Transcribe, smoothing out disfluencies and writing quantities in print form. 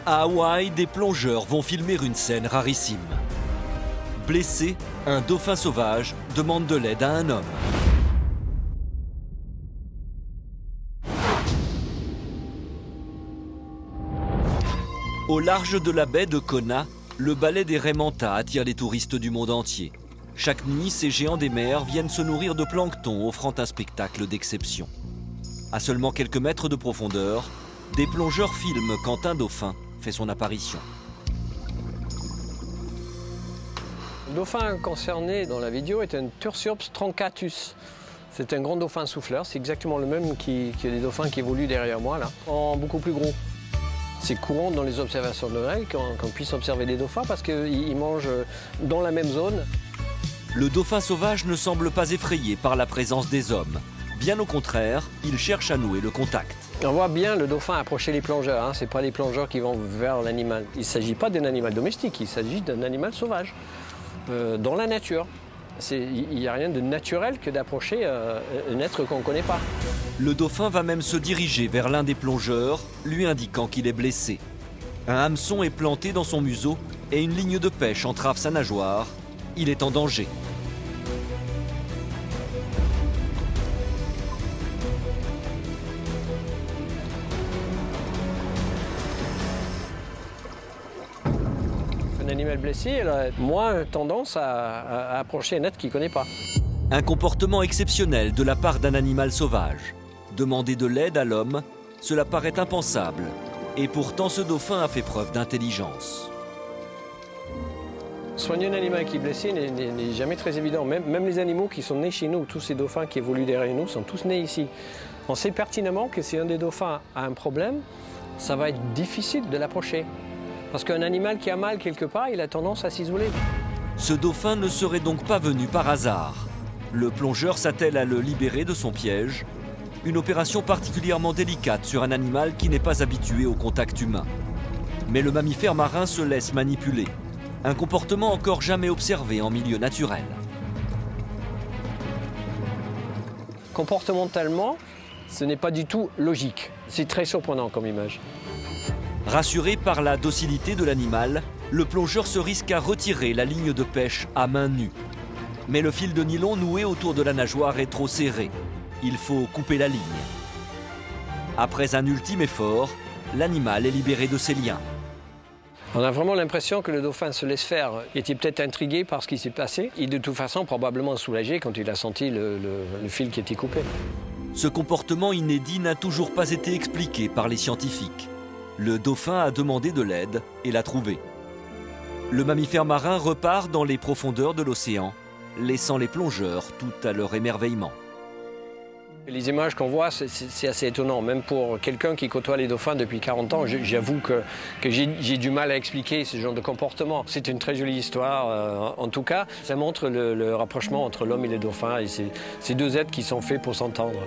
À Hawaï, des plongeurs vont filmer une scène rarissime. Blessé, un dauphin sauvage demande de l'aide à un homme. Au large de la baie de Kona, le ballet des raies manta attire les touristes du monde entier. Chaque nuit, ces géants des mers viennent se nourrir de plancton, offrant un spectacle d'exception. À seulement quelques mètres de profondeur, des plongeurs filment quand un dauphin fait son apparition. Le dauphin concerné dans la vidéo est un Tursiops truncatus. C'est un grand dauphin souffleur, c'est exactement le même que les dauphins qui évoluent derrière moi, là, en beaucoup plus gros. C'est courant dans les observations de Noël qu'on puisse observer des dauphins parce qu'ils mangent dans la même zone. Le dauphin sauvage ne semble pas effrayé par la présence des hommes. Bien au contraire, il cherche à nouer le contact. On voit bien le dauphin approcher les plongeurs, hein. Ce n'est pas les plongeurs qui vont vers l'animal. Il ne s'agit pas d'un animal domestique, il s'agit d'un animal sauvage, dans la nature. Il n'y a rien de naturel que d'approcher un être qu'on ne connaît pas. Le dauphin va même se diriger vers l'un des plongeurs, lui indiquant qu'il est blessé. Un hameçon est planté dans son museau et une ligne de pêche entrave sa nageoire. Il est en danger. Un animal blessé, elle a moins tendance à approcher un être qu'il ne connaît pas. Un comportement exceptionnel de la part d'un animal sauvage. Demander de l'aide à l'homme, cela paraît impensable. Et pourtant, ce dauphin a fait preuve d'intelligence. Soigner un animal qui est blessé n'est jamais très évident. Même les animaux qui sont nés chez nous, tous ces dauphins qui évoluent derrière nous, sont tous nés ici. On sait pertinemment que si un des dauphins a un problème, ça va être difficile de l'approcher. Parce qu'un animal qui a mal quelque part, il a tendance à s'isoler. Ce dauphin ne serait donc pas venu par hasard. Le plongeur s'attelle à le libérer de son piège. Une opération particulièrement délicate sur un animal qui n'est pas habitué au contact humain. Mais le mammifère marin se laisse manipuler. Un comportement encore jamais observé en milieu naturel. Comportementalement, ce n'est pas du tout logique. C'est très surprenant comme image. Rassuré par la docilité de l'animal, le plongeur se risque à retirer la ligne de pêche à main nue. Mais le fil de nylon noué autour de la nageoire est trop serré. Il faut couper la ligne. Après un ultime effort, l'animal est libéré de ses liens. On a vraiment l'impression que le dauphin se laisse faire. Il était peut-être intrigué par ce qui s'est passé et de toute façon probablement soulagé quand il a senti le fil qui était coupé. Ce comportement inédit n'a toujours pas été expliqué par les scientifiques. Le dauphin a demandé de l'aide et l'a trouvée. Le mammifère marin repart dans les profondeurs de l'océan, laissant les plongeurs tout à leur émerveillement. Les images qu'on voit, c'est assez étonnant. Même pour quelqu'un qui côtoie les dauphins depuis 40 ans, j'avoue que j'ai du mal à expliquer ce genre de comportement. C'est une très jolie histoire. En tout cas, ça montre le rapprochement entre l'homme et les dauphins. Et c'est deux êtres qui sont faits pour s'entendre.